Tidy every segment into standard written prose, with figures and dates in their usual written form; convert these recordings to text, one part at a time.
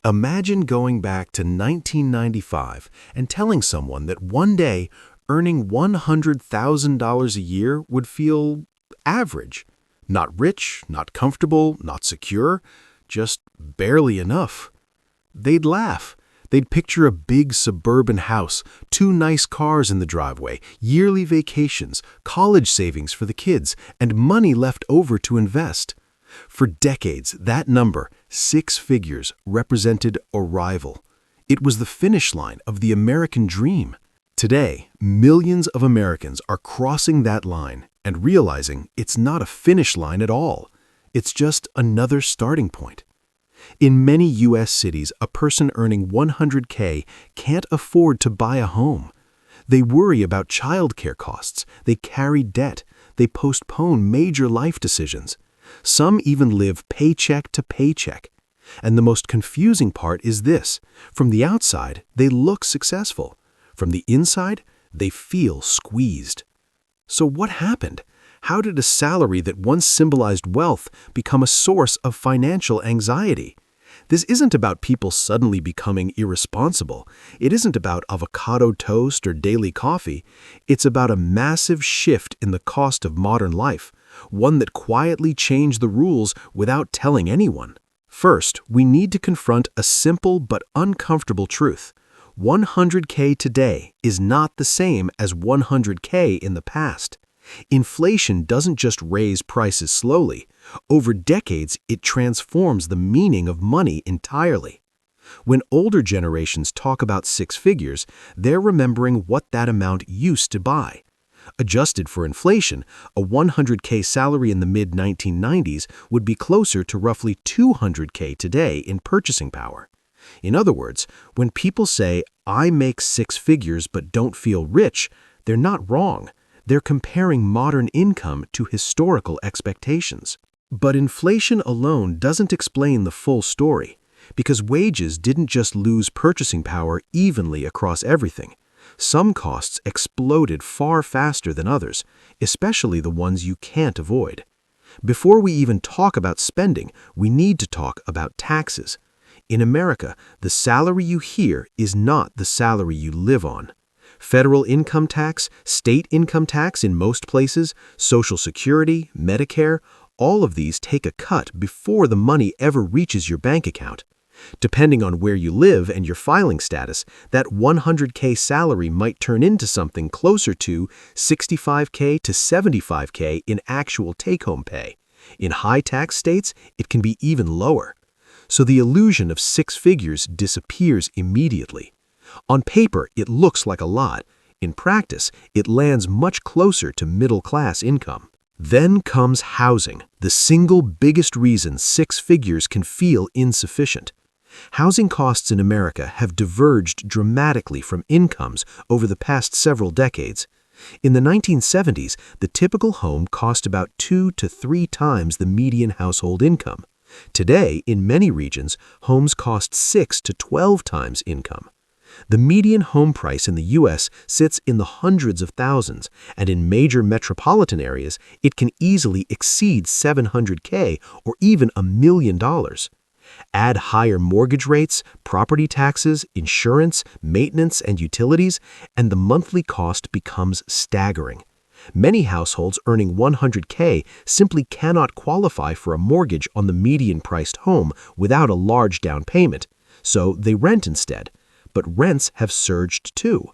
Imagine going back to 1995 and telling someone that one day earning $100,000 a year would feel average. Not rich, not comfortable, not secure, just barely enough. They'd laugh. They'd picture a big suburban house, two nice cars in the driveway, yearly vacations, college savings for the kids, and money left over to invest. For decades, that number, six figures, represented arrival. It was the finish line of the American dream. Today, millions of Americans are crossing that line and realizing it's not a finish line at all. It's just another starting point. In many U.S. cities, a person earning $100K can't afford to buy a home. They worry about childcare costs, they carry debt, they postpone major life decisions. Some even live paycheck to paycheck. And the most confusing part is this: from the outside, they look successful. From the inside, they feel squeezed. So what happened? How did a salary that once symbolized wealth become a source of financial anxiety? This isn't about people suddenly becoming irresponsible. It isn't about avocado toast or daily coffee. It's about a massive shift in the cost of modern life, one that quietly changed the rules without telling anyone. First, we need to confront a simple but uncomfortable truth. 100K today is not the same as 100K in the past. Inflation doesn't just raise prices slowly. Over decades, it transforms the meaning of money entirely. When older generations talk about six figures, they're remembering what that amount used to buy. Adjusted for inflation, a 100K salary in the mid-1990s would be closer to roughly 200K today in purchasing power. In other words, when people say, "I make six figures but don't feel rich," they're not wrong. They're comparing modern income to historical expectations. But inflation alone doesn't explain the full story, because wages didn't just lose purchasing power evenly across everything. Some costs exploded far faster than others, especially the ones you can't avoid. Before we even talk about spending, we need to talk about taxes. In America, the salary you hear is not the salary you live on. Federal income tax, state income tax in most places, Social Security, Medicare, all of these take a cut before the money ever reaches your bank account. Depending on where you live and your filing status, that 100K salary might turn into something closer to 65K to 75K in actual take-home pay. In high-tax states, it can be even lower. So the illusion of six figures disappears immediately. On paper, it looks like a lot. In practice, it lands much closer to middle-class income. Then comes housing, the single biggest reason six figures can feel insufficient. Housing costs in America have diverged dramatically from incomes over the past several decades. In the 1970s, the typical home cost about 2 to 3 times the median household income. Today, in many regions, homes cost 6 to 12 times income. The median home price in the U.S. sits in the hundreds of thousands, and in major metropolitan areas, it can easily exceed $700K or even $1 million. Add higher mortgage rates, property taxes, insurance, maintenance, and utilities, and the monthly cost becomes staggering. Many households earning 100K simply cannot qualify for a mortgage on the median-priced home without a large down payment, so they rent instead. But rents have surged too.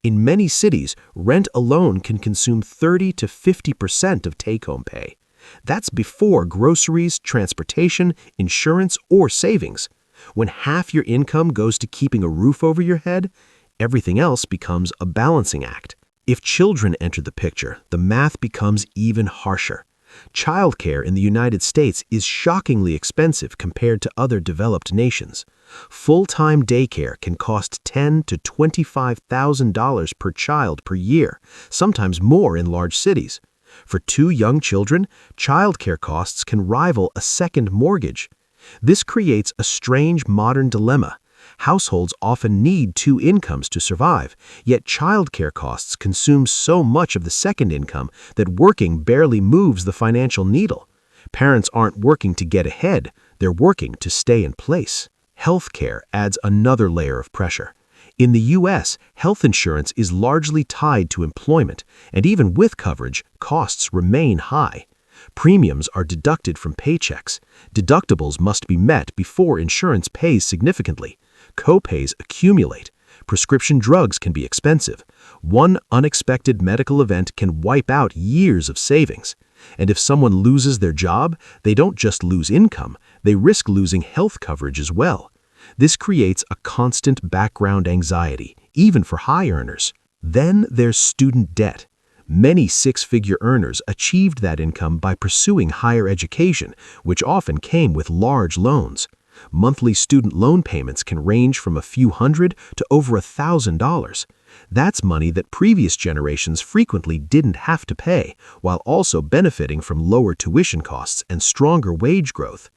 In many cities, rent alone can consume 30 to 50% of take-home pay. That's before groceries, transportation, insurance, or savings. When half your income goes to keeping a roof over your head, everything else becomes a balancing act. If children enter the picture, the math becomes even harsher. Childcare in the United States is shockingly expensive compared to other developed nations. Full-time daycare can cost $10,000 to $25,000 per child per year, sometimes more in large cities. For 2 young children, childcare costs can rival a second mortgage. This creates a strange modern dilemma. Households often need 2 incomes to survive, yet childcare costs consume so much of the second income that working barely moves the financial needle. Parents aren't working to get ahead, they're working to stay in place. Healthcare adds another layer of pressure. In the U.S., health insurance is largely tied to employment, and even with coverage, costs remain high. Premiums are deducted from paychecks. Deductibles must be met before insurance pays significantly. Co-pays accumulate. Prescription drugs can be expensive. One unexpected medical event can wipe out years of savings. And if someone loses their job, they don't just lose income, they risk losing health coverage as well. This creates a constant background anxiety, even for high earners. Then there's student debt. Many six-figure earners achieved that income by pursuing higher education, which often came with large loans. Monthly student loan payments can range from a few hundred to over $1,000. That's money that previous generations frequently didn't have to pay, while also benefiting from lower tuition costs and stronger wage growth.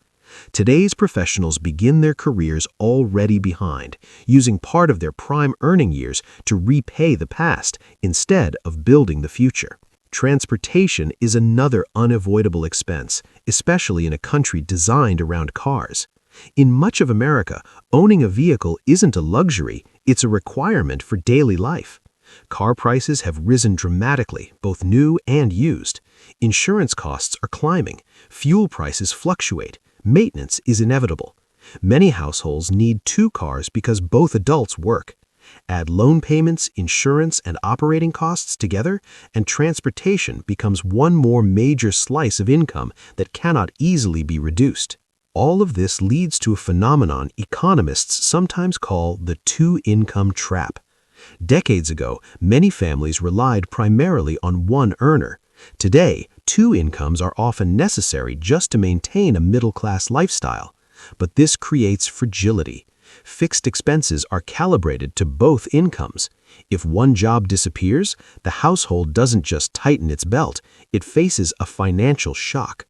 Today's professionals begin their careers already behind, using part of their prime earning years to repay the past instead of building the future. Transportation is another unavoidable expense, especially in a country designed around cars. In much of America, owning a vehicle isn't a luxury, it's a requirement for daily life. Car prices have risen dramatically, both new and used. Insurance costs are climbing, fuel prices fluctuate, maintenance is inevitable. Many households need two cars because both adults work. Add loan payments, insurance, and operating costs together, and transportation becomes one more major slice of income that cannot easily be reduced. All of this leads to a phenomenon economists sometimes call the two-income trap. Decades ago, many families relied primarily on one earner. Today, two incomes are often necessary just to maintain a middle-class lifestyle. But this creates fragility. Fixed expenses are calibrated to both incomes. If one job disappears, the household doesn't just tighten its belt, it faces a financial shock.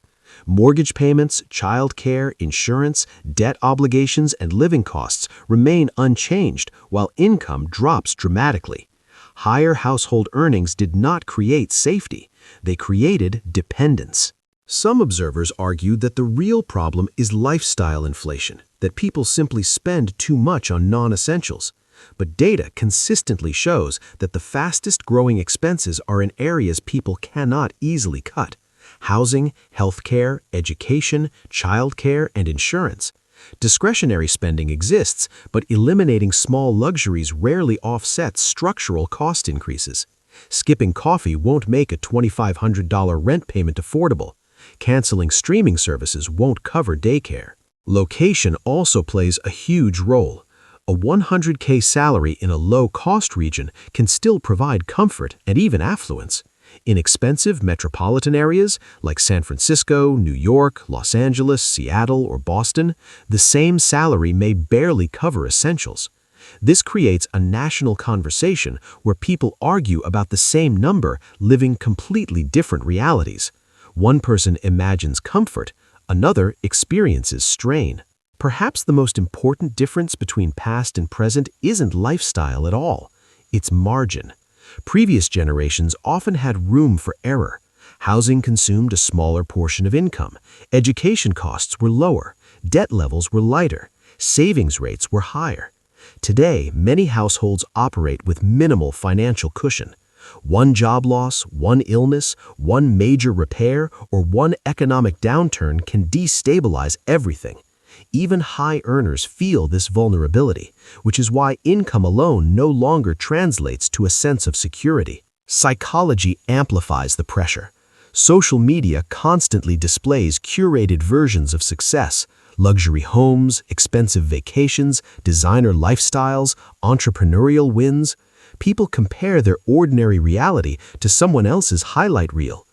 Mortgage payments, childcare, insurance, debt obligations, and living costs remain unchanged while income drops dramatically. Higher household earnings did not create safety, they created dependence. Some observers argue that the real problem is lifestyle inflation, that people simply spend too much on non-essentials. But data consistently shows that the fastest growing expenses are in areas people cannot easily cut: housing, healthcare, education, childcare, and insurance. Discretionary spending exists, but eliminating small luxuries rarely offsets structural cost increases. Skipping coffee won't make a $2,500 rent payment affordable. Canceling streaming services won't cover daycare. Location also plays a huge role. A $100K salary in a low-cost region can still provide comfort and even affluence. In expensive metropolitan areas like San Francisco, New York, Los Angeles, Seattle, or Boston, the same salary may barely cover essentials. This creates a national conversation where people argue about the same number, living completely different realities. One person imagines comfort, another experiences strain. Perhaps the most important difference between past and present isn't lifestyle at all, it's margin. Previous generations often had room for error. Housing consumed a smaller portion of income, education costs were lower, debt levels were lighter, savings rates were higher. Today, many households operate with minimal financial cushion. One job loss, one illness, one major repair, or one economic downturn can destabilize everything. Even high earners feel this vulnerability, which is why income alone no longer translates to a sense of security. Psychology amplifies the pressure. Social media constantly displays curated versions of success: luxury homes, expensive vacations, designer lifestyles, entrepreneurial wins. People compare their ordinary reality to someone else's highlight reel.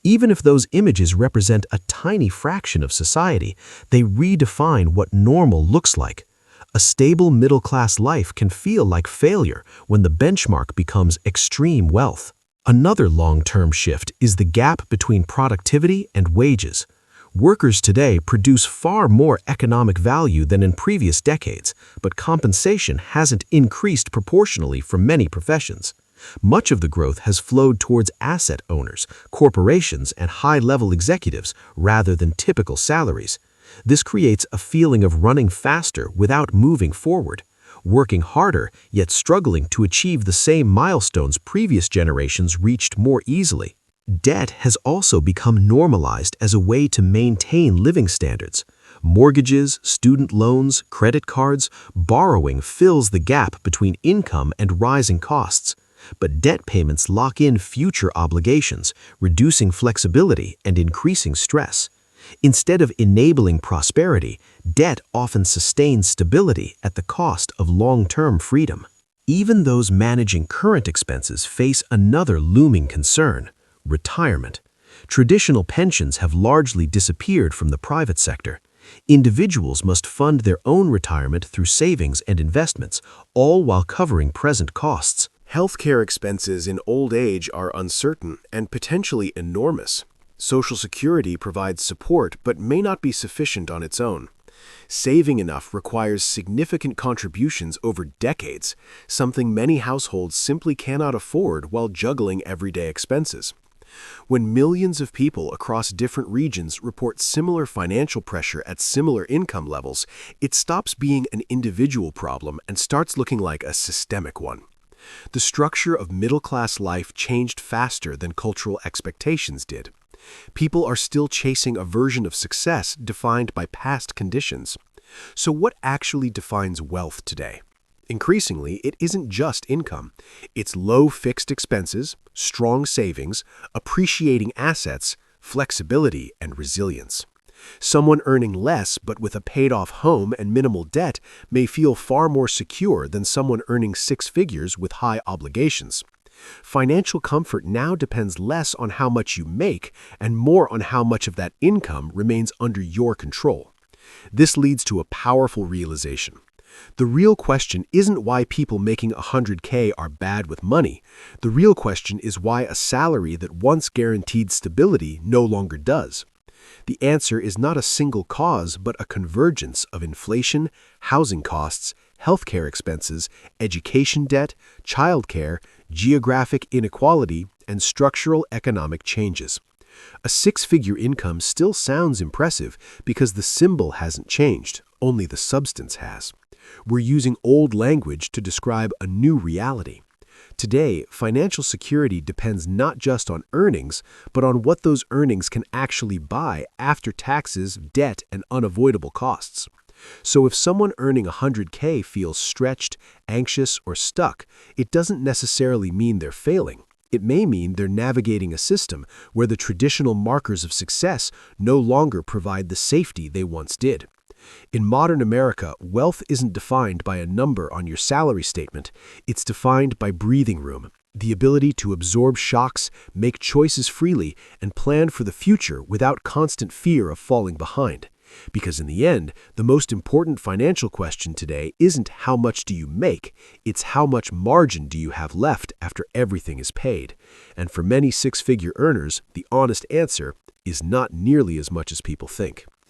Even if those images represent a tiny fraction of society, they redefine what normal looks like. A stable middle-class life can feel like failure when the benchmark becomes extreme wealth. Another long-term shift is the gap between productivity and wages. Workers today produce far more economic value than in previous decades, but compensation hasn't increased proportionally for many professions. Much of the growth has flowed towards asset owners, corporations, and high-level executives rather than typical salaries. This creates a feeling of running faster without moving forward, working harder yet struggling to achieve the same milestones previous generations reached more easily. Debt has also become normalized as a way to maintain living standards. Mortgages, student loans, credit cards, borrowing fills the gap between income and rising costs. But debt payments lock in future obligations, reducing flexibility and increasing stress. Instead of enabling prosperity, debt often sustains stability at the cost of long-term freedom. Even those managing current expenses face another looming concern: retirement. Traditional pensions have largely disappeared from the private sector. Individuals must fund their own retirement through savings and investments, all while covering present costs. Healthcare expenses in old age are uncertain and potentially enormous. Social Security provides support but may not be sufficient on its own. Saving enough requires significant contributions over decades, something many households simply cannot afford while juggling everyday expenses. When millions of people across different regions report similar financial pressure at similar income levels, it stops being an individual problem and starts looking like a systemic one. The structure of middle-class life changed faster than cultural expectations did. People are still chasing a version of success defined by past conditions. So what actually defines wealth today? Increasingly, it isn't just income. It's low fixed expenses, strong savings, appreciating assets, flexibility, and resilience. Someone earning less but with a paid-off home and minimal debt may feel far more secure than someone earning six figures with high obligations. Financial comfort now depends less on how much you make and more on how much of that income remains under your control. This leads to a powerful realization. The real question isn't why people making $100K are bad with money. The real question is why a salary that once guaranteed stability no longer does. The answer is not a single cause, but a convergence of inflation, housing costs, healthcare expenses, education debt, childcare, geographic inequality, and structural economic changes. A six-figure income still sounds impressive because the symbol hasn't changed, only the substance has. We're using old language to describe a new reality. Today, financial security depends not just on earnings, but on what those earnings can actually buy after taxes, debt, and unavoidable costs. So if someone earning $100K feels stretched, anxious, or stuck, it doesn't necessarily mean they're failing. It may mean they're navigating a system where the traditional markers of success no longer provide the safety they once did. In modern America, wealth isn't defined by a number on your salary statement. It's defined by breathing room, the ability to absorb shocks, make choices freely, and plan for the future without constant fear of falling behind. Because in the end, the most important financial question today isn't how much do you make, it's how much margin do you have left after everything is paid. And for many six-figure earners, the honest answer is not nearly as much as people think.